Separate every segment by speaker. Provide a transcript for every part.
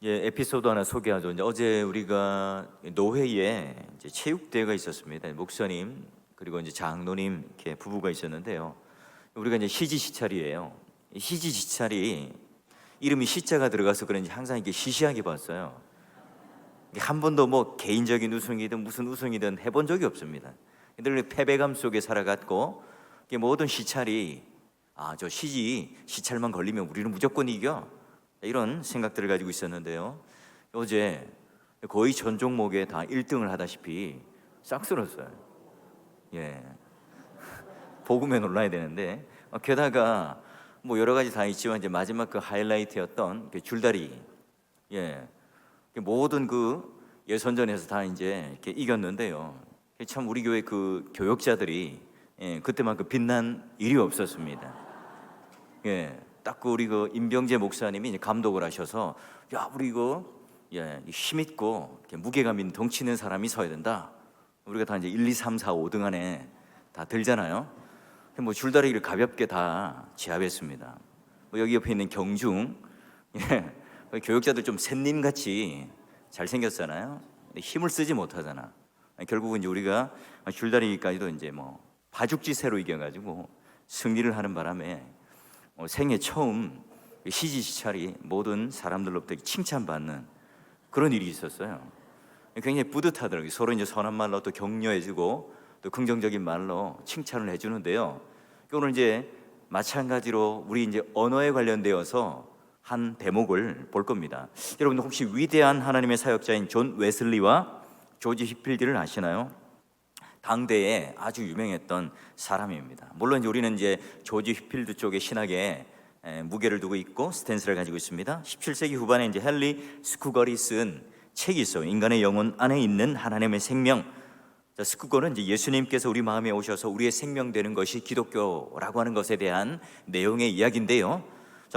Speaker 1: 에피소드 하나 소개하죠. 이제 어제 우리가 노회에 이제 체육대회가 있었습니다. 목사님 그리고 이제 장로님 이렇게 부부가 있었는데요. 우리가 이제 시지시찰이에요. 시지시찰이 이름이 시자가 들어가서 그런지 항상 이렇게 시시하게 봤어요. 한 번도 뭐 개인적인 우승이든 무슨 우승이든 해본 적이 없습니다. 늘 패배감 속에 살아갔고 모든 시찰이 저 시찰만 걸리면 우리는 무조건 이겨, 이런 생각들을 가지고 있었는데요. 어제 거의 전 종목에 다 1등을 하다시피 싹쓸었어요. 복음에 놀라야 되는데 게다가 뭐 여러 가지 다 있지만 이제 마지막 그 하이라이트였던 그 줄다리, 모든 그 예선전에서 다 이제 이렇게 이겼는데요. 참 우리 교회 그 교역자들이 그때만큼 빛난 일이 없었습니다. 딱 우리 그 임병재 목사님이 이제 감독을 하셔서 우리 이거 힘 있고 무게감 있는 덩치 있는 사람이 서야 된다. 우리가 다 이제 1, 2, 3, 4, 5등 안에 다 들잖아요. 뭐 줄다리기를 가볍게 다 제압했습니다. 뭐 여기 옆에 있는 경중, 교역자들 좀 샌님 같이 잘 생겼잖아요. 힘을 쓰지 못하잖아. 결국은 이제 우리가 줄다리기까지도 이제 뭐 바죽지세로 이겨가지고 승리를 하는 바람에 생애 처음 시지시찰이 모든 사람들로부터 칭찬받는 그런 일이 있었어요. 굉장히 뿌듯하더라고요. 서로 이제 선한 말로 또 격려해주고 또 긍정적인 말로 칭찬을 해주는데요. 오늘 이제 마찬가지로 우리 이제 언어에 관련되어서 한 대목을 볼 겁니다. 여러분 혹시 위대한 하나님의 사역자인 존 웨슬리와 조지 휘필드를 아시나요? 당대에 아주 유명했던 사람입니다. 물론 이제 우리는 이제 조지 휘필드 쪽의 신학에 무게를 두고 있고 스탠스를 가지고 있습니다. 17세기 후반에 이제 헨리 스쿠걸이 쓴 책이 있어요. 인간의 영혼 안에 있는 하나님의 생명. 스쿠걸은 이제 예수님께서 우리 마음에 오셔서 우리의 생명 되는 것이 기독교라고 하는 것에 대한 내용의 이야기인데요.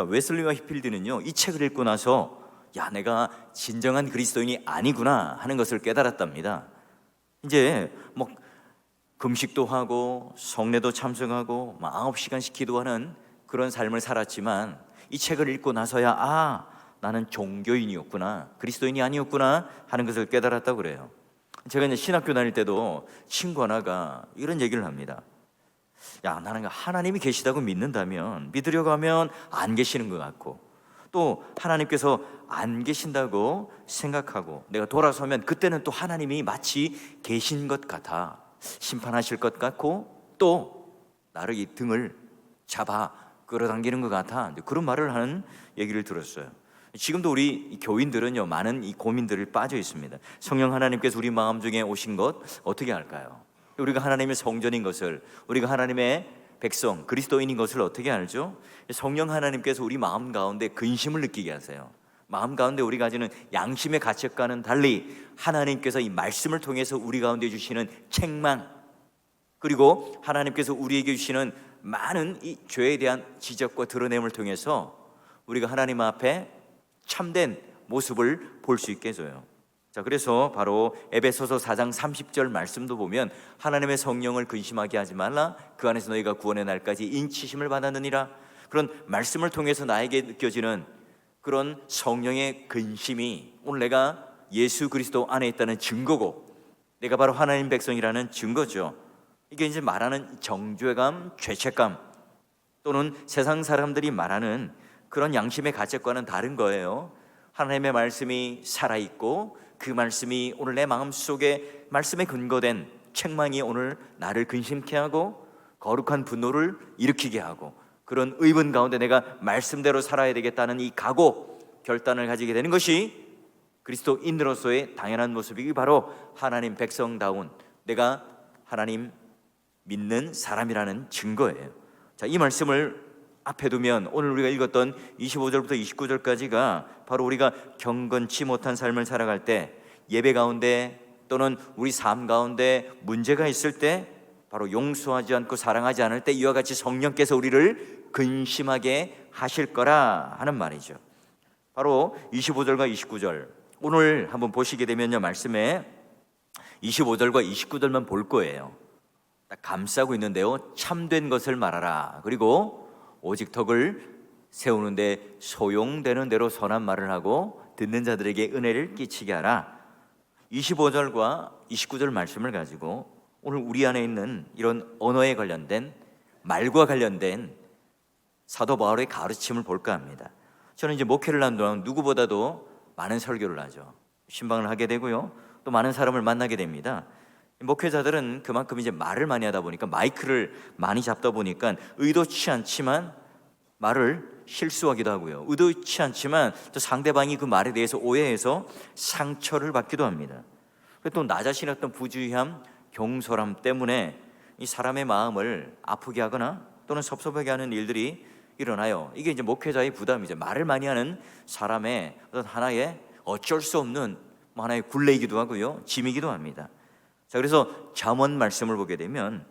Speaker 1: 웨슬리와 휘필드는요, 이 책을 읽고 나서 내가 진정한 그리스도인이 아니구나 하는 것을 깨달았답니다. 이제 뭐 금식도 하고 성례도 참석하고 9시간씩 기도하는 그런 삶을 살았지만 이 책을 읽고 나서야 나는 종교인이었구나, 그리스도인이 아니었구나 하는 것을 깨달았다고 그래요. 제가 이제 신학교 다닐 때도 친구 하나가 이런 얘기를 합니다. 나는 하나님이 계시다고 믿는다면, 믿으려고 하면 안 계시는 것 같고, 또 하나님께서 안 계신다고 생각하고 내가 돌아서면 그때는 또 하나님이 마치 계신 것 같아, 심판하실 것 같고 또 나를 이 등을 잡아 끌어당기는 것 같아, 그런 말을 하는 얘기를 들었어요. 지금도 우리 교인들은요, 많은 이 고민들을 빠져 있습니다. 성령 하나님께서 우리 마음 중에 오신 것 어떻게 할까요? 우리가 하나님의 성전인 것을, 우리가 하나님의 백성, 그리스도인인 것을 어떻게 알죠? 성령 하나님께서 우리 마음 가운데 근심을 느끼게 하세요. 마음 가운데 우리가 가지는 양심의 가책과는 달리 하나님께서 이 말씀을 통해서 우리 가운데 주시는 책망, 그리고 하나님께서 우리에게 주시는 많은 이 죄에 대한 지적과 드러냄을 통해서 우리가 하나님 앞에 참된 모습을 볼 수 있게 해줘요. 그래서 바로 에베소서 4장 30절 말씀도 보면 하나님의 성령을 근심하게 하지 말라, 그 안에서 너희가 구원의 날까지 인치심을 받았느니라. 그런 말씀을 통해서 나에게 느껴지는 그런 성령의 근심이 오늘 내가 예수 그리스도 안에 있다는 증거고, 내가 바로 하나님 백성이라는 증거죠. 이게 이제 말하는 정죄감, 죄책감, 또는 세상 사람들이 말하는 그런 양심의 가책과는 다른 거예요. 하나님의 말씀이 살아있고 그 말씀이 오늘 내 마음속에 말씀에 근거된 책망이 오늘 나를 근심케 하고 거룩한 분노를 일으키게 하고, 그런 의문 가운데 내가 말씀대로 살아야 되겠다는 이 각오, 결단을 가지게 되는 것이 그리스도인으로서의 당연한 모습이기, 바로 하나님 백성다운 내가 하나님 믿는 사람이라는 증거예요. 이 말씀을 앞에 두면 오늘 우리가 읽었던 25절부터 29절까지가 바로 우리가 경건치 못한 삶을 살아갈 때, 예배 가운데 또는 우리 삶 가운데 문제가 있을 때, 바로 용서하지 않고 사랑하지 않을 때 이와 같이 성령께서 우리를 근심하게 하실 거라 하는 말이죠. 바로 25절과 29절 오늘 한번 보시게 되면요, 말씀에 25절과 29절만 볼 거예요. 딱 감싸고 있는데요, 참된 것을 말하라, 그리고 오직 덕을 세우는데 소용되는 대로 선한 말을 하고 듣는 자들에게 은혜를 끼치게 하라. 25절과 29절 말씀을 가지고 오늘 우리 안에 있는 이런 언어에 관련된, 말과 관련된 사도 바울의 가르침을 볼까 합니다. 저는 이제 목회를 한 동안 누구보다도 많은 설교를 하죠. 신방을 하게 되고요, 또 많은 사람을 만나게 됩니다. 목회자들은 그만큼 이제 말을 많이 하다 보니까, 마이크를 많이 잡다 보니까 의도치 않지만 말을 실수하기도 하고요, 의도치 않지만 또 상대방이 그 말에 대해서 오해해서 상처를 받기도 합니다. 또 나 자신의 어떤 부주의함, 경솔함 때문에 이 사람의 마음을 아프게 하거나 또는 섭섭하게 하는 일들이 일어나요. 이게 이제 목회자의 부담이죠. 말을 많이 하는 사람의 어떤 하나의 어쩔 수 없는 하나의 굴레이기도 하고요, 짐이기도 합니다. 자, 그래서 잠언 말씀을 보게 되면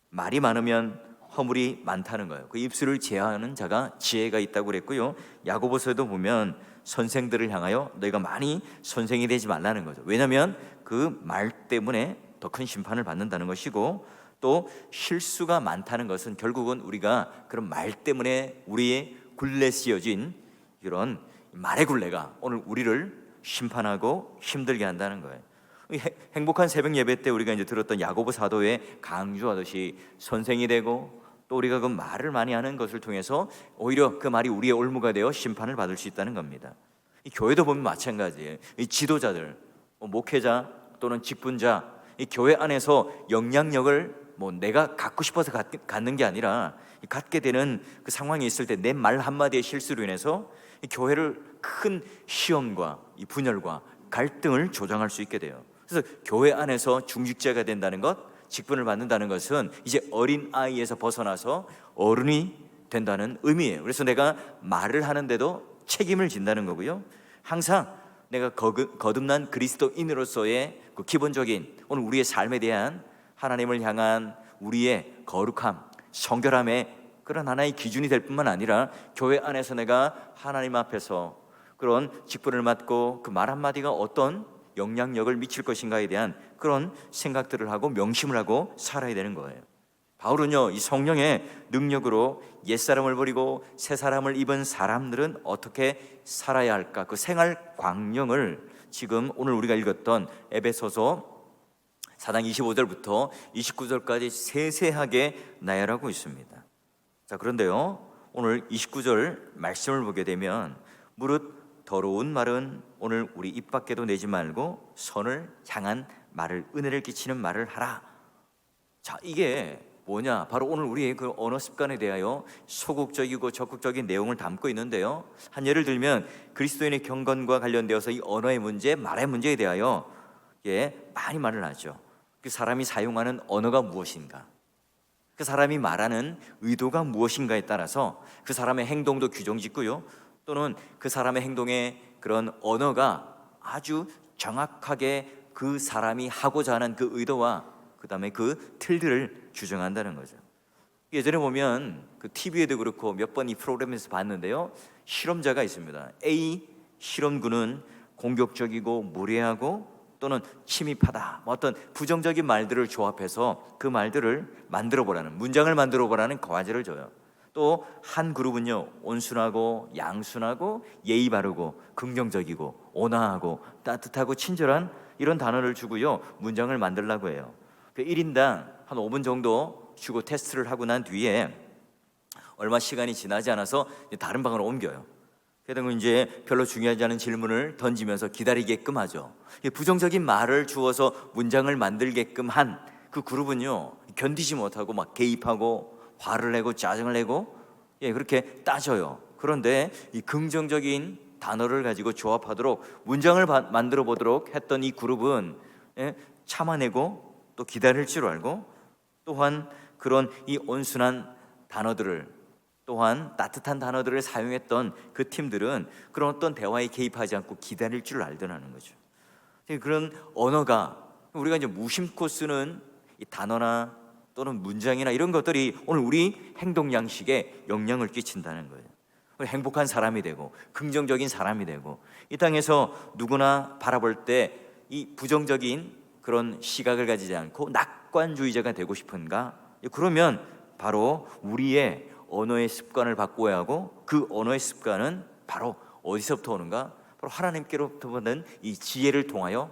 Speaker 1: 말이 많으면 허물이 많다는 거예요. 그 입술을 제어하는 자가 지혜가 있다고 그랬고요, 야고보서에도 보면 선생들을 향하여 너희가 많이 선생이 되지 말라는 거죠. 왜냐하면 그 말 때문에 더 큰 심판을 받는다는 것이고, 또 실수가 많다는 것은 결국은 우리가 그런 말 때문에 우리의 굴레 씌어진 이런 말의 굴레가 오늘 우리를 심판하고 힘들게 한다는 거예요. 행복한 새벽 예배 때 우리가 이제 들었던 야고보 사도의 강조하듯이 선생이 되고, 또 우리가 그 말을 많이 하는 것을 통해서 오히려 그 말이 우리의 올무가 되어 심판을 받을 수 있다는 겁니다. 이 교회도 보면 마찬가지예요. 이 지도자들, 목회자 또는 직분자, 이 교회 안에서 영향력을 내가 갖고 싶어서 갖는 게 아니라 갖게 되는 그 상황이 있을 때 내 말 한마디의 실수로 인해서 이 교회를 큰 시험과 이 분열과 갈등을 조장할 수 있게 돼요. 그래서 교회 안에서 중직자가 된다는 것, 직분을 받는다는 것은 이제 어린 아이에서 벗어나서 어른이 된다는 의미예요. 그래서 내가 말을 하는데도 책임을 진다는 거고요, 항상 내가 거듭난 그리스도인으로서의 그 기본적인 오늘 우리의 삶에 대한 하나님을 향한 우리의 거룩함, 성결함의 그런 하나의 기준이 될 뿐만 아니라 교회 안에서 내가 하나님 앞에서 그런 직분을 맡고 그 말 한마디가 어떤 영향력을 미칠 것인가에 대한 그런 생각들을 하고 명심을 하고 살아야 되는 거예요. 바울은요, 이 성령의 능력으로 옛사람을 버리고 새 사람을 입은 사람들은 어떻게 살아야 할까, 그 생활 광령을 지금 오늘 우리가 읽었던 에베소서 4장 25절부터 29절까지 세세하게 나열하고 있습니다. 자, 그런데요, 오늘 29절 말씀을 보게 되면 무릇 더러운 말은 오늘 우리 입 밖에도 내지 말고 선을 향한 말을, 은혜를 끼치는 말을 하라. 자, 이게 뭐냐? 바로 오늘 우리의 그 언어 습관에 대하여 소극적이고 적극적인 내용을 담고 있는데요, 한 예를 들면 그리스도인의 경건과 관련되어서 이 언어의 문제, 말의 문제에 대하여 많이 말을 하죠. 그 사람이 사용하는 언어가 무엇인가, 그 사람이 말하는 의도가 무엇인가에 따라서 그 사람의 행동도 규정짓고요, 또는 그 사람의 행동의 그런 언어가 아주 정확하게 그 사람이 하고자 하는 그 의도와 그 다음에 그 틀들을 규정한다는 거죠. 예전에 보면 그 TV에도 그렇고 몇 번 이 프로그램에서 봤는데요, 실험자가 있습니다. A 실험군은 공격적이고 무례하고 또는 침입하다, 어떤 부정적인 말들을 조합해서 그 말들을 만들어 보라는, 문장을 만들어 보라는 과제를 줘요. 또 한 그룹은요, 온순하고 양순하고 예의 바르고 긍정적이고 온화하고 따뜻하고 친절한 이런 단어를 주고요, 문장을 만들라고 해요. 그 1인당 한 5분 정도 주고 테스트를 하고 난 뒤에 얼마 시간이 지나지 않아서 다른 방으로 옮겨요. 그러다 이제 별로 중요하지 않은 질문을 던지면서 기다리게끔 하죠. 부정적인 말을 주어서 문장을 만들게끔 한 그 그룹은요, 견디지 못하고 막 개입하고 화를 내고 짜증을 내고 그렇게 따져요. 그런데 이 긍정적인 단어를 가지고 조합하도록 문장을 만들어 보도록 했던 이 그룹은 참아내고 또 기다릴 줄 알고, 또한 그런 이 온순한 단어들을, 또한 따뜻한 단어들을 사용했던 그 팀들은 그런 어떤 대화에 개입하지 않고 기다릴 줄 알더라는 거죠. 그런 언어가 우리가 이제 무심코 쓰는 이 단어나 또는 문장이나 이런 것들이 오늘 우리 행동 양식에 영향을 끼친다는 거예요. 행복한 사람이 되고 긍정적인 사람이 되고, 이 땅에서 누구나 바라볼 때 이 부정적인 그런 시각을 가지지 않고 낙관주의자가 되고 싶은가? 그러면 바로 우리의 언어의 습관을 바꿔야 하고, 그 언어의 습관은 바로 어디서부터 오는가? 바로 하나님께로부터 받는 이 지혜를 통하여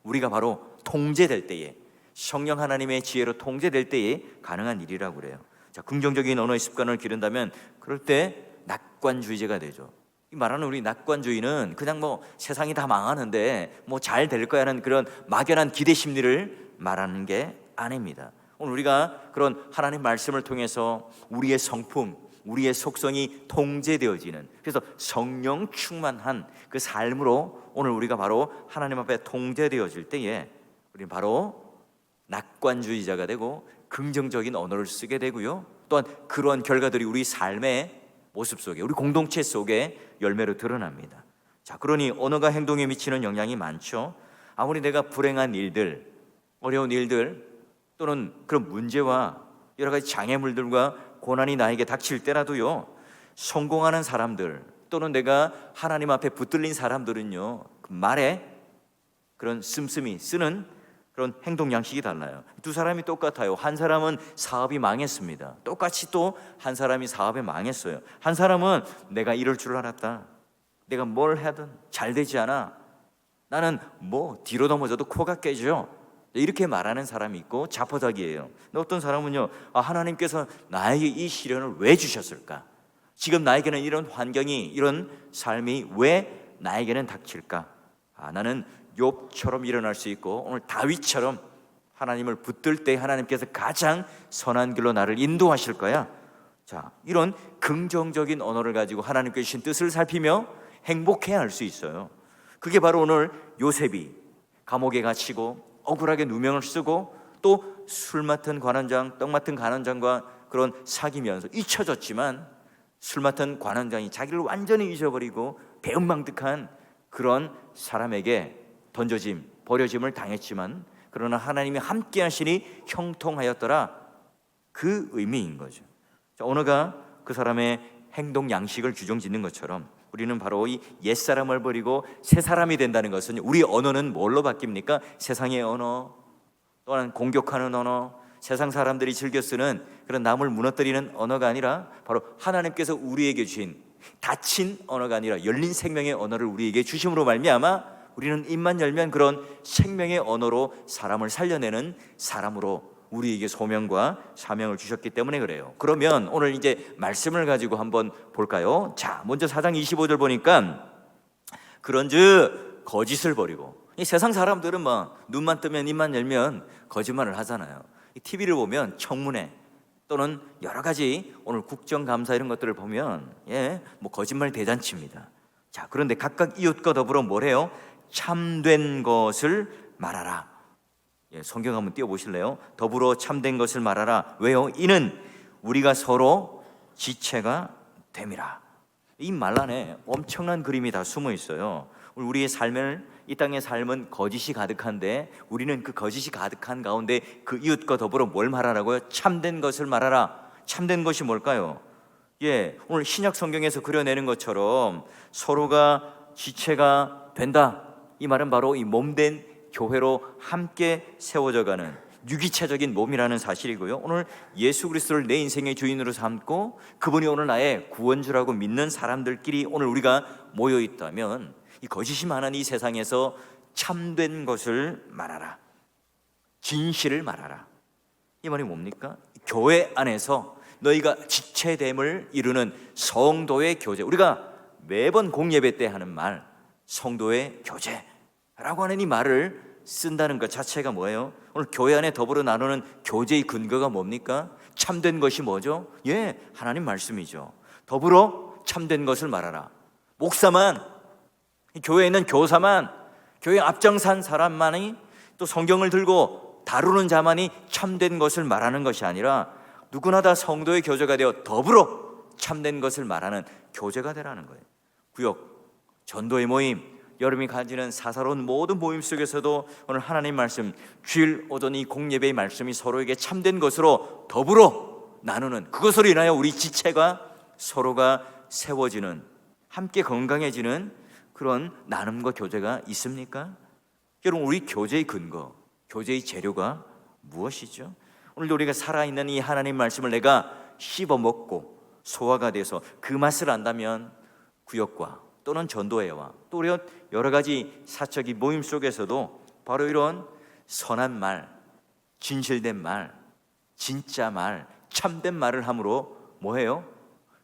Speaker 1: 우리가 바로 통제될 때에, 성령 하나님의 지혜로 통제될 때에 가능한 일이라고 그래요. 자, 긍정적인 언어의 습관을 기른다면 그럴 때 낙관주의자가 되죠. 이 말하는 우리 낙관주의는 그냥 뭐 세상이 다 망하는데 뭐 잘 될 거야 하는 그런 막연한 기대 심리를 말하는 게 아닙니다. 오늘 우리가 그런 하나님 말씀을 통해서 우리의 성품, 우리의 속성이 통제되어지는, 그래서 성령 충만한 그 삶으로 오늘 우리가 바로 하나님 앞에 통제되어질 때에 우리는 바로 낙관주의자가 되고 긍정적인 언어를 쓰게 되고요, 또한 그러한 결과들이 우리 삶의 모습 속에, 우리 공동체 속에 열매로 드러납니다. 자, 그러니 언어가 행동에 미치는 영향이 많죠. 아무리 내가 불행한 일들, 어려운 일들 또는 그런 문제와 여러 가지 장애물들과 고난이 나에게 닥칠 때라도요, 성공하는 사람들 또는 내가 하나님 앞에 붙들린 사람들은요, 그 말에 그런 씀씀이 쓰는 그런 행동 양식이 달라요. 두 사람이 똑같아요. 한 사람은 사업이 망했습니다. 똑같이 또 한 사람이 사업에 망했어요. 한 사람은 내가 이럴 줄 알았다, 내가 뭘 하든 잘 되지 않아, 나는 뭐 뒤로 넘어져도 코가 깨져, 이렇게 말하는 사람이 있고 자포자기예요. 근데 어떤 사람은요, 하나님께서 나에게 이 시련을 왜 주셨을까? 지금 나에게는 이런 환경이, 이런 삶이 왜 나에게는 닥칠까? 나는 욥처럼 일어날 수 있고 오늘 다윗처럼 하나님을 붙들 때 하나님께서 가장 선한 길로 나를 인도하실 거야. 자, 이런 긍정적인 언어를 가지고 하나님께 주신 뜻을 살피며 행복해야 할 수 있어요. 그게 바로 오늘 요셉이 감옥에 갇히고 억울하게 누명을 쓰고 또 술 맡은 관원장, 떡 맡은 관원장과 그런 사귀면서 잊혀졌지만, 술 맡은 관원장이 자기를 완전히 잊어버리고 배은망덕한 그런 사람에게 던져짐, 버려짐을 당했지만 그러나 하나님이 함께 하시니 형통하였더라, 그 의미인 거죠. 자, 언어가 그 사람의 행동 양식을 규정짓는 것처럼 우리는 바로 이 옛사람을 버리고 새 사람이 된다는 것은, 우리 언어는 뭘로 바뀝니까? 세상의 언어, 또한 공격하는 언어, 세상 사람들이 즐겨 쓰는 그런 남을 무너뜨리는 언어가 아니라 바로 하나님께서 우리에게 주신 닫힌 언어가 아니라 열린 생명의 언어를 우리에게 주심으로 말미암아 우리는 입만 열면 그런 생명의 언어로 사람을 살려내는 사람으로 우리에게 소명과 사명을 주셨기 때문에 그래요. 그러면 오늘 이제 말씀을 가지고 한번 볼까요? 자, 먼저 4장 25절 보니까 그런즉 거짓을 버리고, 이 세상 사람들은 뭐 눈만 뜨면 입만 열면 거짓말을 하잖아요. TV를 보면 청문회 또는 여러 가지 오늘 국정감사 이런 것들을 보면 뭐 거짓말 대잔치입니다. 자, 그런데 각각 이웃과 더불어 뭐래요? 참된 것을 말하라. 성경 한번 띄워보실래요? 더불어 참된 것을 말하라. 왜요? 이는 우리가 서로 지체가 됨이라. 이 말 안에 엄청난 그림이 다 숨어 있어요. 우리의 삶을, 이 땅의 삶은 거짓이 가득한데 우리는 그 거짓이 가득한 가운데 그 이웃과 더불어 뭘 말하라고요? 참된 것을 말하라. 참된 것이 뭘까요? 오늘 신약 성경에서 그려내는 것처럼 서로가 지체가 된다. 이 말은 바로 이 몸된 교회로 함께 세워져가는 유기체적인 몸이라는 사실이고요, 오늘 예수 그리스도를 내 인생의 주인으로 삼고 그분이 오늘 나의 구원주라고 믿는 사람들끼리 오늘 우리가 모여 있다면 이 거짓이 많은 이 세상에서 참된 것을 말하라, 진실을 말하라. 이 말이 뭡니까? 교회 안에서 너희가 지체됨을 이루는 성도의 교제, 우리가 매번 공예배 때 하는 말, 성도의 교제라고 하는 이 말을 쓴다는 것 자체가 뭐예요? 오늘 교회 안에 더불어 나누는 교제의 근거가 뭡니까? 참된 것이 뭐죠? 하나님 말씀이죠. 더불어 참된 것을 말하라. 목사만, 교회에 있는 교사만, 교회 앞장선 사람만이, 또 성경을 들고 다루는 자만이 참된 것을 말하는 것이 아니라 누구나 다 성도의 교제가 되어 더불어 참된 것을 말하는 교제가 되라는 거예요. 구역, 전도의 모임, 여러분이 가지는 사사로운 모든 모임 속에서도 오늘 하나님 말씀, 주일 오전 이 공예배의 말씀이 서로에게 참된 것으로 더불어 나누는, 그것으로 인하여 우리 지체가 서로가 세워지는, 함께 건강해지는 그런 나눔과 교제가 있습니까? 여러분, 우리 교제의 근거, 교제의 재료가 무엇이죠? 오늘도 우리가 살아있는 이 하나님 말씀을 내가 씹어 먹고 소화가 돼서 그 맛을 안다면 구역과 또는 전도회와 또 우리 여러 가지 사적인 모임 속에서도 바로 이런 선한 말, 진실된 말, 진짜 말, 참된 말을 함으로 뭐해요?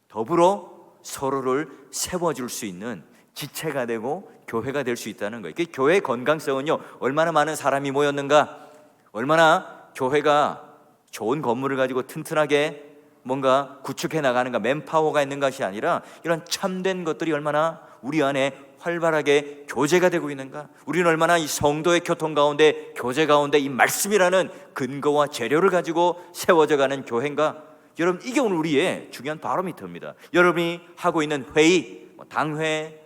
Speaker 1: 더불어 서로를 세워줄 수 있는 지체가 되고 교회가 될 수 있다는 거예요. 교회의 건강성은요, 얼마나 많은 사람이 모였는가, 얼마나 교회가 좋은 건물을 가지고 튼튼하게 뭔가 구축해 나가는가, 맨파워가 있는 것이 아니라 이런 참된 것들이 얼마나 우리 안에 활발하게 교제가 되고 있는가, 우리는 얼마나 이 성도의 교통 가운데, 교제 가운데 이 말씀이라는 근거와 재료를 가지고 세워져 가는 교회인가. 여러분, 이게 오늘 우리의 중요한 바로미터입니다. 여러분이 하고 있는 회의, 당회,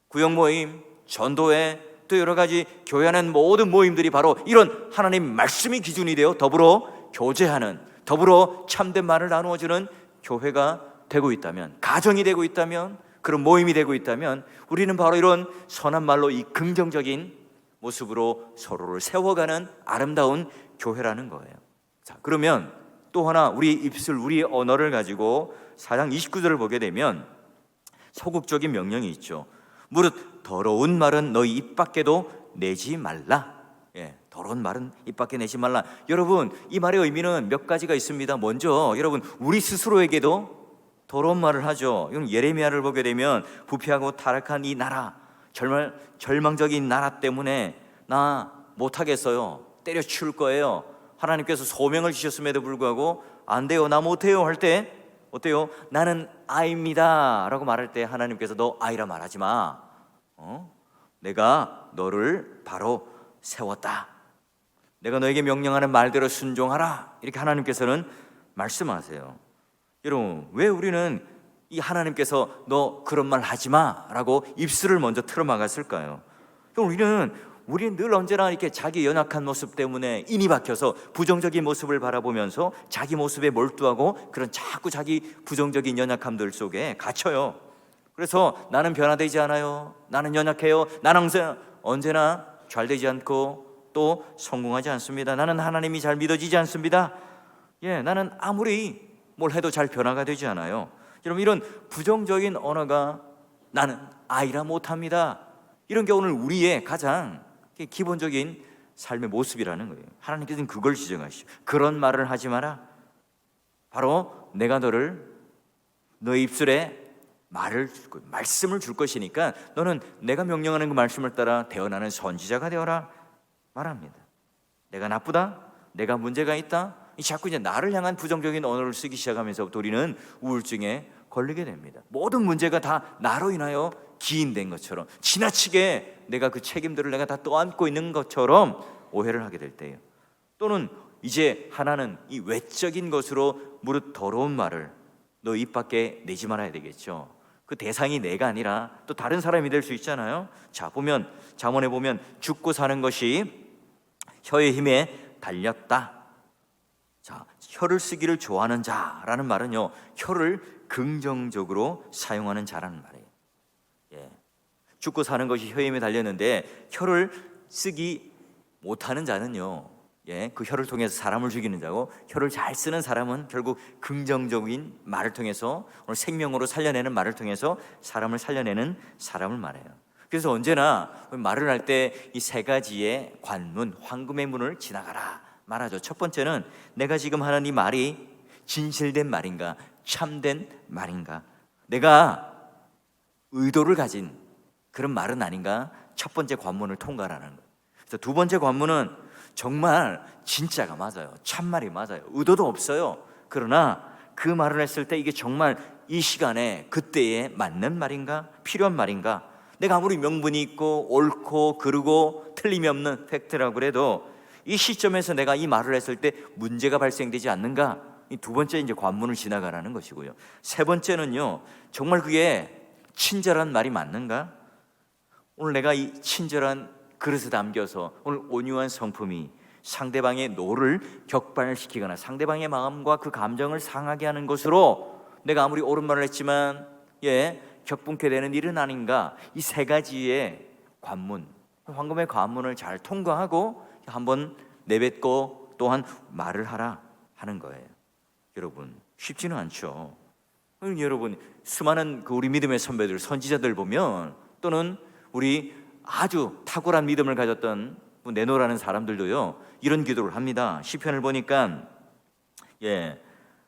Speaker 1: 구역 모임, 전도회, 또 여러 가지 교회하는 모든 모임들이 바로 이런 하나님 말씀이 기준이 되어 더불어 교제하는, 더불어 참된 말을 나누어주는 교회가 되고 있다면, 가정이 되고 있다면, 그런 모임이 되고 있다면 우리는 바로 이런 선한 말로 이 긍정적인 모습으로 서로를 세워가는 아름다운 교회라는 거예요. 자, 그러면 또 하나 우리 입술, 우리의 언어를 가지고 4장 29절을 보게 되면 소극적인 명령이 있죠. 무릇 더러운 말은 너희 입 밖에도 내지 말라. 더러운 말은 입 밖에 내지 말라. 여러분, 이 말의 의미는 몇 가지가 있습니다. 먼저 여러분, 우리 스스로에게도 더러운 말을 하죠. 이건 예레미야를 보게 되면 부패하고 타락한 이 나라, 절망적인 나라 때문에 나 못하겠어요, 때려치울 거예요. 하나님께서 소명을 주셨음에도 불구하고 안 돼요, 나 못해요 할 때 어때요? 나는 아이입니다 라고 말할 때 하나님께서 너 아이라 말하지 마. 내가 너를 바로 세웠다. 내가 너에게 명령하는 말대로 순종하라. 이렇게 하나님께서는 말씀하세요. 여러분, 왜 우리는 이 하나님께서 너 그런 말 하지 마 라고 입술을 먼저 틀어막았을까요? 우리는 늘 언제나 이렇게 자기 연약한 모습 때문에 인이 박혀서 부정적인 모습을 바라보면서 자기 모습에 몰두하고 그런 자꾸 자기 부정적인 연약함들 속에 갇혀요. 그래서 나는 변화되지 않아요, 나는 연약해요, 나는 언제나 잘 되지 않고 또 성공하지 않습니다, 나는 하나님이 잘 믿어지지 않습니다, 나는 아무리 뭘 해도 잘 변화가 되지 않아요. 여러분, 이런 부정적인 언어가 나는 아이라 못합니다, 이런 게 오늘 우리의 가장 기본적인 삶의 모습이라는 거예요. 하나님께서는 그걸 지적하시죠. 그런 말을 하지 마라. 바로 내가 너의 입술에 말씀을 줄 것이니까 너는 내가 명령하는 그 말씀을 따라 태어나는 선지자가 되어라 말합니다. 내가 나쁘다, 내가 문제가 있다, 자꾸 이제 나를 향한 부정적인 언어를 쓰기 시작하면서부터 우리는 우울증에 걸리게 됩니다. 모든 문제가 다 나로 인하여 기인된 것처럼, 지나치게 내가 그 책임들을 내가 다 떠안고 있는 것처럼 오해를 하게 될 때예요. 또는 이제 하나는 이 외적인 것으로 무릇 더러운 말을 너 입 밖에 내지 말아야 되겠죠. 그 대상이 내가 아니라 또 다른 사람이 될 수 있잖아요. 자, 보면 잠언에 보면 죽고 사는 것이 혀의 힘에 달렸다. 자, 혀를 쓰기를 좋아하는 자라는 말은요, 혀를 긍정적으로 사용하는 자라는 말이에요. 죽고 사는 것이 혀의 힘에 달렸는데 혀를 쓰기 못하는 자는요, 그 혀를 통해서 사람을 죽이는 자고, 혀를 잘 쓰는 사람은 결국 긍정적인 말을 통해서, 오늘 생명으로 살려내는 말을 통해서 사람을 살려내는 사람을 말해요. 그래서 언제나 말을 할 때 이 세 가지의 관문, 황금의 문을 지나가라 말하죠. 첫 번째는 내가 지금 하는 이 말이 진실된 말인가, 참된 말인가, 내가 의도를 가진 그런 말은 아닌가, 첫 번째 관문을 통과하라는 거예요. 그래서 두 번째 관문은 정말 진짜가 맞아요, 참말이 맞아요, 의도도 없어요. 그러나 그 말을 했을 때 이게 정말 이 시간에 그때에 맞는 말인가, 필요한 말인가, 내가 아무리 명분이 있고 옳고 그르고 틀림이 없는 팩트라고 그래도 이 시점에서 내가 이 말을 했을 때 문제가 발생되지 않는가, 이 두 번째 이제 관문을 지나가라는 것이고요. 세 번째는요, 정말 그게 친절한 말이 맞는가? 오늘 내가 이 친절한 그릇에 담겨서 오늘 온유한 성품이 상대방의 노를 격발시키거나 상대방의 마음과 그 감정을 상하게 하는 것으로 내가 아무리 옳은 말을 했지만 격분케 되는 일은 아닌가. 이 세 가지의 관문, 황금의 관문을 잘 통과하고 한번 내뱉고 또한 말을 하라 하는 거예요. 여러분, 쉽지는 않죠. 여러분, 수많은 우리 믿음의 선배들, 선지자들 보면 또는 우리 아주 탁월한 믿음을 가졌던 내노라는 사람들도요 이런 기도를 합니다. 시편을 보니까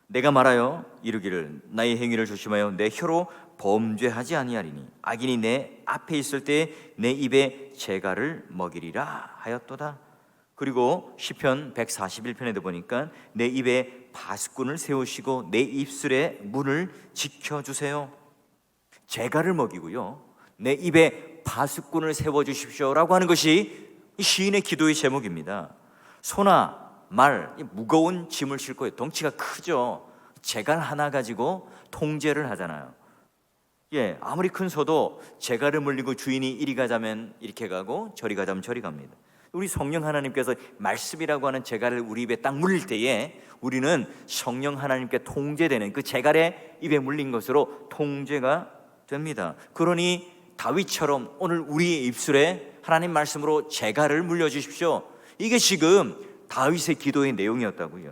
Speaker 1: 내가 말하여 이르기를 나의 행위를 조심하여 내 혀로 범죄하지 아니하리니 악인이 내 앞에 있을 때 내 입에 재갈을 먹이리라 하였도다. 그리고 시편 141편에도 보니까 내 입에 바스꾼을 세우시고 내 입술의 문을 지켜주세요. 재갈을 먹이고요 내 입에 바스꾼을 세워주십시오라고 하는 것이 시인의 기도의 제목입니다. 소나 말, 무거운 짐을 싣고 덩치가 크죠. 재갈 하나 가지고 통제를 하잖아요. 아무리 큰 소도 재갈을 물리고 주인이 이리 가자면 이렇게 가고 저리 가자면 저리 갑니다. 우리 성령 하나님께서 말씀이라고 하는 재갈을 우리 입에 딱 물릴 때에 우리는 성령 하나님께 통제되는 그 재갈에 입에 물린 것으로 통제가 됩니다. 그러니 다윗처럼 오늘 우리의 입술에 하나님 말씀으로 재갈을 물려주십시오. 이게 지금 다윗의 기도의 내용이었다고요.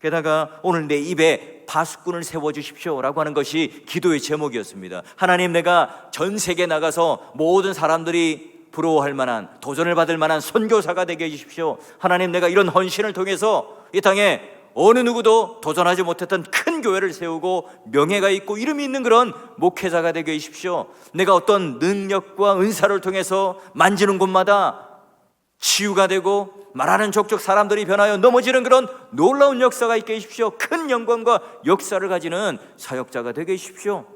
Speaker 1: 게다가 오늘 내 입에 바스꾼을 세워주십시오 라고 하는 것이 기도의 제목이었습니다. 하나님, 내가 전 세계에 나가서 모든 사람들이 부러워할 만한, 도전을 받을 만한 선교사가 되게 해주십시오. 하나님, 내가 이런 헌신을 통해서 이 땅에 어느 누구도 도전하지 못했던 큰 교회를 세우고 명예가 있고 이름이 있는 그런 목회자가 되게 해주십시오. 내가 어떤 능력과 은사를 통해서 만지는 곳마다 치유가 되고 말하는 족족 사람들이 변하여 넘어지는 그런 놀라운 역사가 있게 해주십시오. 큰 영광과 역사를 가지는 사역자가 되게 해주십시오.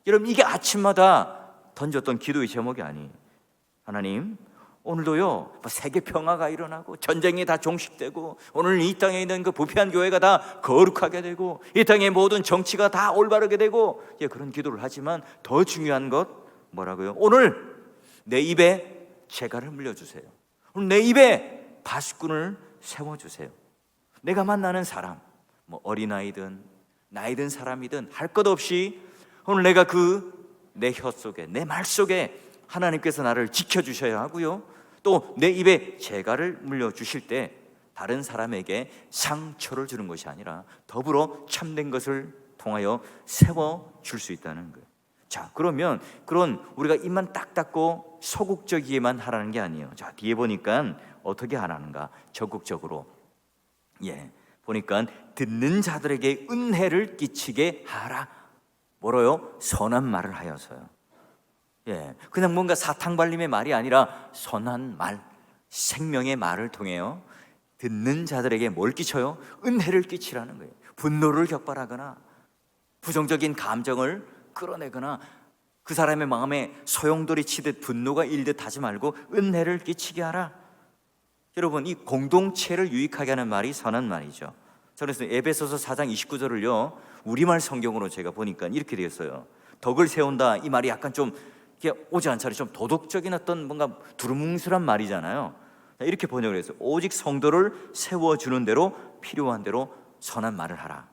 Speaker 1: 여러분, 이게 아침마다 던졌던 기도의 제목이 아니에요. 하나님, 오늘도요 세계 평화가 일어나고 전쟁이 다 종식되고 오늘 이 땅에 있는 그 부패한 교회가 다 거룩하게 되고 이 땅의 모든 정치가 다 올바르게 되고 그런 기도를 하지만 더 중요한 것 뭐라고요? 오늘 내 입에 재갈을 물려주세요. 오늘 내 입에 바스꾼을 세워주세요. 내가 만나는 사람, 어린아이든 나이 든 사람이든 할 것 없이 오늘 내가 내 혀 속에, 내 말 속에 하나님께서 나를 지켜주셔야 하고요, 또 내 입에 재갈을 물려주실 때 다른 사람에게 상처를 주는 것이 아니라 더불어 참된 것을 통하여 세워줄 수 있다는 거예요. 자, 그러면 그런 우리가 입만 딱 닫고 소극적이게만 하라는 게 아니에요. 자, 뒤에 보니까 어떻게 하라는가? 적극적으로. 보니까 듣는 자들에게 은혜를 끼치게 하라. 뭐로요? 선한 말을 하여서요. 그냥 뭔가 사탕발림의 말이 아니라 선한 말, 생명의 말을 통해요 듣는 자들에게 뭘 끼쳐요? 은혜를 끼치라는 거예요. 분노를 격발하거나 부정적인 감정을 끌어내거나 그 사람의 마음에 소용돌이 치듯 분노가 일듯 하지 말고 은혜를 끼치게 하라. 여러분, 이 공동체를 유익하게 하는 말이 선한 말이죠. 그래서 에베소서 4장 29절을요 우리말 성경으로 제가 보니까 이렇게 되었어요. 덕을 세운다, 이 말이 약간 좀 오지 않잖아요. 좀 도덕적인 어떤 뭔가 두루뭉술한 말이잖아요. 이렇게 번역을 했어요. 오직 성도를 세워주는 대로 필요한 대로 선한 말을 하라.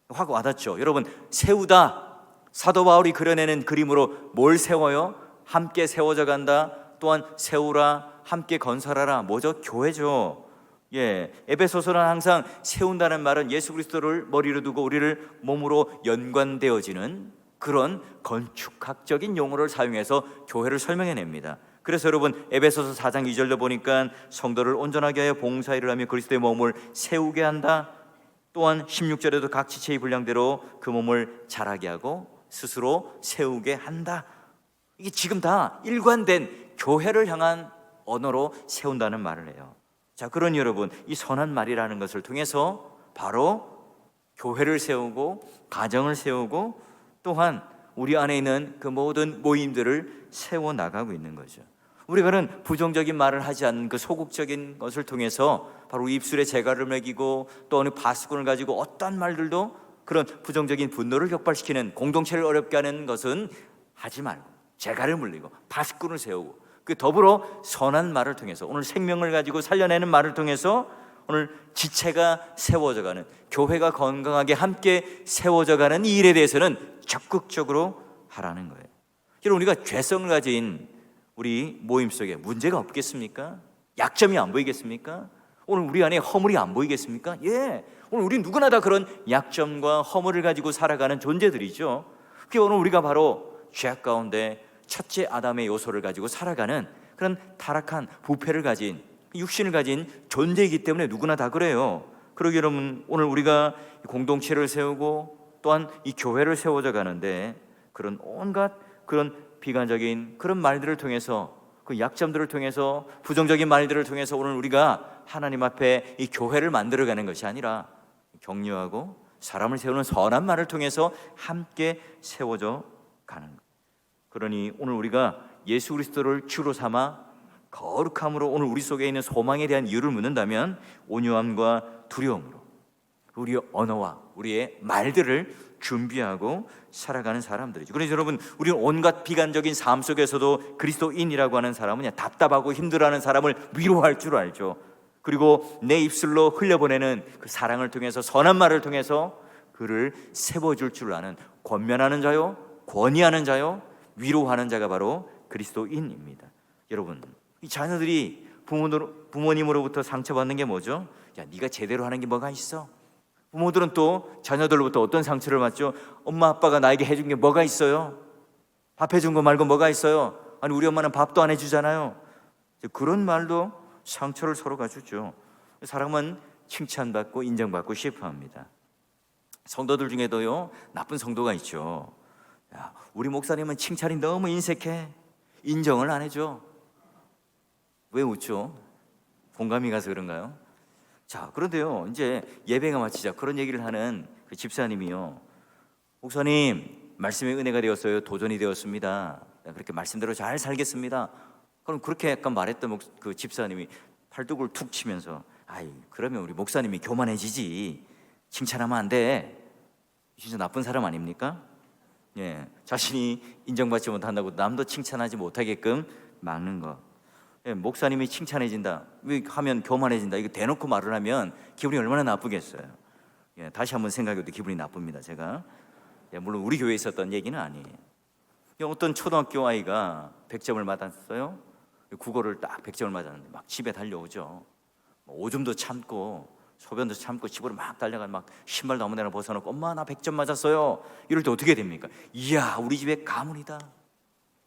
Speaker 1: 확 와닿죠. 여러분, 세우다, 사도 바울이 그려내는 그림으로 뭘 세워요? 함께 세워져 간다. 또한 세우라, 함께 건설하라. 뭐죠? 교회죠. 에베소서는 항상 세운다는 말은 예수 그리스도를 머리로 두고 우리를 몸으로 연관되어지는 그런 건축학적인 용어를 사용해서 교회를 설명해냅니다. 그래서 여러분, 에베소서 4장 2절도 보니까 성도를 온전하게 하여 봉사일을 하며 그리스도의 몸을 세우게 한다. 또한 16절에도 각 지체의 분량대로 그 몸을 자라게 하고 스스로 세우게 한다. 이게 지금 다 일관된 교회를 향한 언어로 세운다는 말을 해요. 자, 그러니 여러분, 이 선한 말이라는 것을 통해서 바로 교회를 세우고 가정을 세우고 또한 우리 안에 있는 그 모든 모임들을 세워나가고 있는 거죠. 우리가 그런 부정적인 말을 하지 않는 그 소극적인 것을 통해서 바로 입술에 재갈을 매기고 또 어느 바스꾼을 가지고 어떤 말들도 그런 부정적인 분노를 격발시키는, 공동체를 어렵게 하는 것은 하지 말고 재갈을 물리고 바스꾼을 세우고 그 더불어 선한 말을 통해서 오늘 생명을 가지고 살려내는 말을 통해서 오늘 지체가 세워져가는, 교회가 건강하게 함께 세워져가는 이 일에 대해서는 적극적으로 하라는 거예요. 여러분, 우리가 죄성을 가진 우리 모임 속에 문제가 없겠습니까? 약점이 안 보이겠습니까? 오늘 우리 안에 허물이 안 보이겠습니까? 오늘 우리 누구나 다 그런 약점과 허물을 가지고 살아가는 존재들이죠. 그게 오늘 우리가 바로 죄악 가운데 첫째 아담의 요소를 가지고 살아가는 그런 타락한 부패를 가진, 육신을 가진 존재이기 때문에 누구나 다 그래요. 그러기 여러분, 오늘 우리가 공동체를 세우고 또한 이 교회를 세워져 가는데 그런 온갖 그런 비관적인 그런 말들을 통해서, 그 약점들을 통해서, 부정적인 말들을 통해서 오늘 우리가 하나님 앞에 이 교회를 만들어가는 것이 아니라 격려하고 사람을 세우는 선한 말을 통해서 함께 세워져 가는 것. 그러니 오늘 우리가 예수 그리스도를 주로 삼아 거룩함으로 오늘 우리 속에 있는 소망에 대한 이유를 묻는다면 온유함과 두려움으로 우리의 언어와 우리의 말들을 준비하고 살아가는 사람들이죠. 그래서 여러분, 우리는 온갖 비관적인 삶 속에서도 그리스도인이라고 하는 사람은 그냥 답답하고 힘들어하는 사람을 위로할 줄 알죠. 그리고 내 입술로 흘려보내는 그 사랑을 통해서, 선한 말을 통해서 그를 세워줄 줄 아는, 권면하는 자요, 권위하는 자요, 위로하는 자가 바로 그리스도인입니다. 여러분, 이 자녀들이 부모님으로부터 상처받는 게 뭐죠? 야, 네가 제대로 하는 게 뭐가 있어? 부모들은 또 자녀들로부터 어떤 상처를 받죠? 엄마 아빠가 나에게 해준 게 뭐가 있어요? 밥 해준 거 말고 뭐가 있어요? 아니, 우리 엄마는 밥도 안 해주잖아요. 그런 말도 상처를 서로가 주죠. 사람은 칭찬받고 인정받고 싶어합니다. 성도들 중에도요, 나쁜 성도가 있죠. 야, 우리 목사님은 칭찬이 너무 인색해. 인정을 안 해줘. 왜 웃죠? 공감이 가서 그런가요? 자, 그런데요, 이제 예배가 마치자 그런 얘기를 하는 그 집사님이요, 목사님, 말씀의 은혜가 되었어요. 도전이 되었습니다. 그렇게 말씀대로 잘 살겠습니다. 그럼 그렇게 약간 말했던 그 집사님이 팔뚝을 툭 치면서, 아이, 그러면 우리 목사님이 교만해지지. 칭찬하면 안 돼. 진짜 나쁜 사람 아닙니까? 예, 자신이 인정받지 못한다고 남도 칭찬하지 못하게끔 막는 것. 예, 목사님이 칭찬해진다 하면 교만해진다, 이거 대놓고 말을 하면 기분이 얼마나 나쁘겠어요. 예, 다시 한번 생각해도 기분이 나쁩니다. 제가 물론 우리 교회에 있었던 얘기는 아니에요. 어떤 초등학교 아이가 100점을 맞았어요. 국어를 딱 100점을 맞았는데 막 집에 달려오죠. 오줌도 참고 소변도 참고 집으로 막 달려가, 막 신발도 아무 데나 벗어놓고, 엄마 나 100점 맞았어요. 이럴 때 어떻게 됩니까? 이야, 우리 집에 가문이다.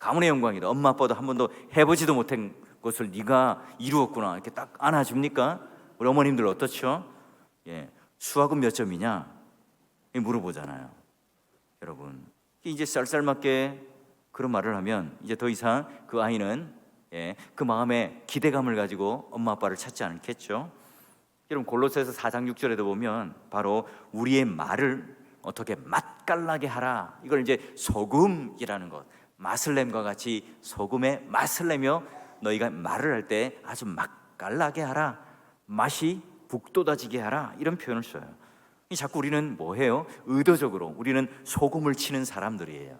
Speaker 1: 가문의 영광이다. 엄마 아빠도 한 번도 해보지도 못한 것을 네가 이루었구나. 이렇게 딱 안아줍니까? 우리 어머님들 어떻죠? 예, 수학은 몇 점이냐? 물어보잖아요. 여러분, 이제 쌀쌀맞게 그런 말을 하면 이제 더 이상 그 아이는 그 마음에 기대감을 가지고 엄마 아빠를 찾지 않겠죠. 여러분, 골로새서 4장 6절에도 보면 바로 우리의 말을 어떻게 맛깔나게 하라, 이걸 이제 소금이라는 것, 맛을 냄과 같이 소금에 맛을 내며 너희가 말을 할 때 아주 맛깔나게 하라, 맛이 북돋아지게 하라, 이런 표현을 써요. 자꾸 우리는 뭐해요? 의도적으로 우리는 소금을 치는 사람들이에요.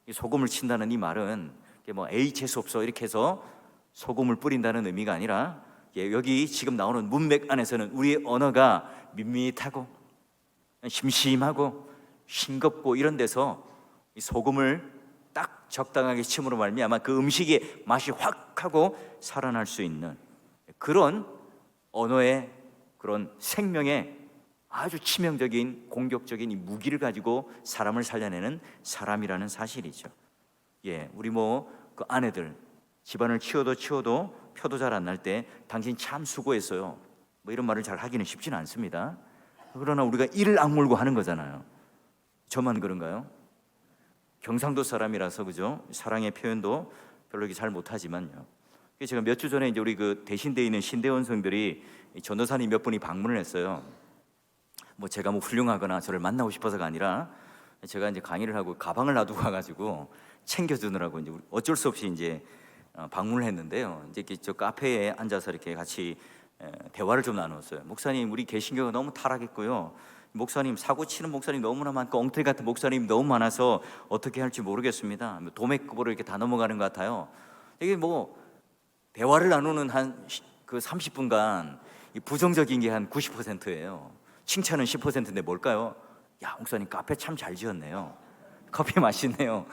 Speaker 1: 이 소금을 친다는 이 말은 뭐 에이 재수없어 이렇게 해서 소금을 뿌린다는 의미가 아니라, 여기 지금 나오는 문맥 안에서는 우리의 언어가 밋밋하고 심심하고 싱겁고 이런 데서 이 소금을 딱 적당하게 침으로 말미암아 그 음식의 맛이 확 하고 살아날 수 있는 그런 언어의, 그런 생명의 아주 치명적인 공격적인 이 무기를 가지고 사람을 살려내는 사람이라는 사실이죠. 예, 우리 그 아내들 집안을 치워도 표도 잘 안 날 때 당신 참 수고했어요, 이런 말을 잘 하기는 쉽지는 않습니다. 그러나 우리가 이를 악물고 하는 거잖아요. 저만 그런가요? 경상도 사람이라서 그죠? 사랑의 표현도 별로 잘 못하지만요. 제가 몇 주 전에 이제 우리 그 대신대에 있는 신대원생들이 전도사님 몇 분이 방문을 했어요. 제가 훌륭하거나 저를 만나고 싶어서가 아니라, 제가 이제 강의를 하고 가방을 놔두고 가가지고 챙겨주느라고 이제 어쩔 수 없이 이제 방문을 했는데요. 이제 저 카페에 앉아서 이렇게 같이 대화를 좀 나눴어요. 목사님, 우리 개신교가 너무 타락했고요. 목사님, 사고 치는 목사님 너무나 많고 엉터리 같은 목사님 너무 많아서 어떻게 할지 모르겠습니다. 도매급으로 이렇게 다 넘어가는 것 같아요. 이게 대화를 나누는 한 그 30분간 부정적인 게 한 90%예요. 칭찬은 10%인데 뭘까요? 야, 목사님 카페 참 잘 지었네요. 커피 맛있네요.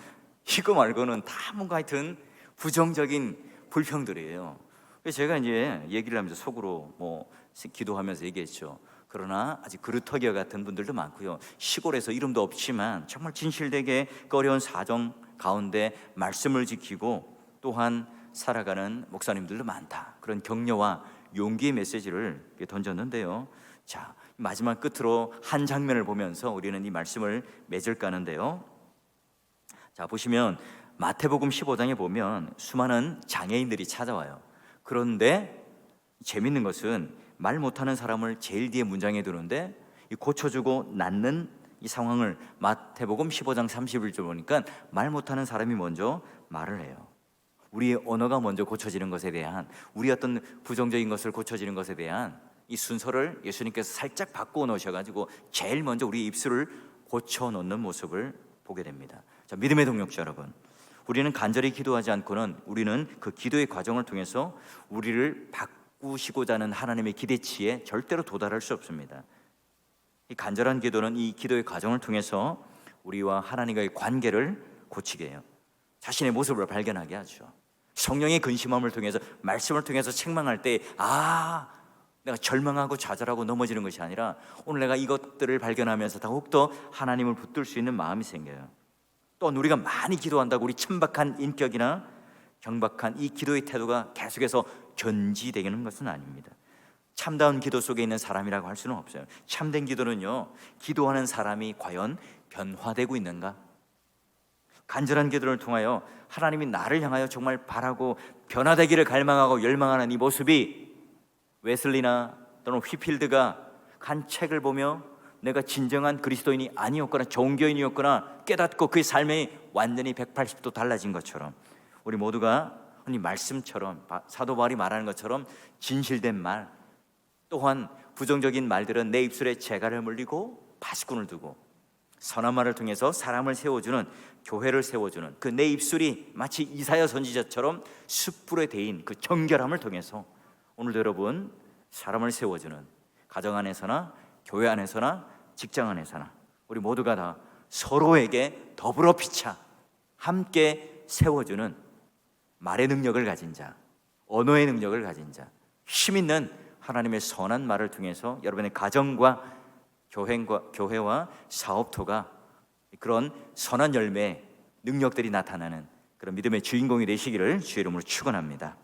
Speaker 1: 이거 말고는 다 뭔가 하여튼 부정적인 불평들이에요. 그래서 제가 이제 얘기를 하면서 속으로 기도하면서 얘기했죠. 그러나 아직 그루터기와 같은 분들도 많고요. 시골에서 이름도 없지만 정말 진실되게 어려운 사정 가운데 말씀을 지키고 또한 살아가는 목사님들도 많다. 그런 격려와 용기의 메시지를 던졌는데요. 자, 마지막 끝으로 한 장면을 보면서 우리는 이 말씀을 맺을까 하는데요. 자, 보시면 마태복음 15장에 보면 수많은 장애인들이 찾아와요. 그런데 재밌는 것은 말 못하는 사람을 제일 뒤에 문장에 두는데 이 고쳐주고 낫는 이 상황을 마태복음 15장 31절 보니까 말 못하는 사람이 먼저 말을 해요. 우리의 언어가 먼저 고쳐지는 것에 대한, 우리 어떤 부정적인 것을 고쳐지는 것에 대한 이 순서를 예수님께서 살짝 바꾸어 놓으셔가지고 제일 먼저 우리 입술을 고쳐 놓는 모습을 보게 됩니다. 자, 믿음의 동역자 여러분, 우리는 간절히 기도하지 않고는 우리는 그 기도의 과정을 통해서 우리를 바꾸시고자 하는 하나님의 기대치에 절대로 도달할 수 없습니다. 이 간절한 기도는 이 기도의 과정을 통해서 우리와 하나님과의 관계를 고치게 해요. 자신의 모습을 발견하게 하죠. 성령의 근심함을 통해서, 말씀을 통해서 책망할 때 내가 절망하고 좌절하고 넘어지는 것이 아니라 오늘 내가 이것들을 발견하면서 더욱더 하나님을 붙들 수 있는 마음이 생겨요. 또 우리가 많이 기도한다고 우리 천박한 인격이나 경박한 이 기도의 태도가 계속해서 견지되는 것은 아닙니다. 참다운 기도 속에 있는 사람이라고 할 수는 없어요. 참된 기도는요, 기도하는 사람이 과연 변화되고 있는가? 간절한 기도를 통하여 하나님이 나를 향하여 정말 바라고 변화되기를 갈망하고 열망하는 이 모습이 웨슬리나 또는 휘필드가 한 책을 보며 내가 진정한 그리스도인이 아니었거나 종교인이었거나 깨닫고 그의 삶이 완전히 180도 달라진 것처럼 우리 모두가 이 말씀처럼 사도 바울이 말하는 것처럼 진실된 말, 또한 부정적인 말들은 내 입술에 재갈을 물리고 파수꾼을 두고 선한 말을 통해서 사람을 세워주는, 교회를 세워주는 그 내 입술이 마치 이사야 선지자처럼 숯불에 대인 그 정결함을 통해서 오늘도 여러분 사람을 세워주는, 가정 안에서나 교회 안에서나 직장 안에서나 우리 모두가 다 서로에게 더불어 피차 함께 세워주는 말의 능력을 가진 자, 언어의 능력을 가진 자, 힘 있는 하나님의 선한 말을 통해서 여러분의 가정과 교회와 사업토가 그런 선한 열매, 능력들이 나타나는 그런 믿음의 주인공이 되시기를 주의 이름으로 축원합니다.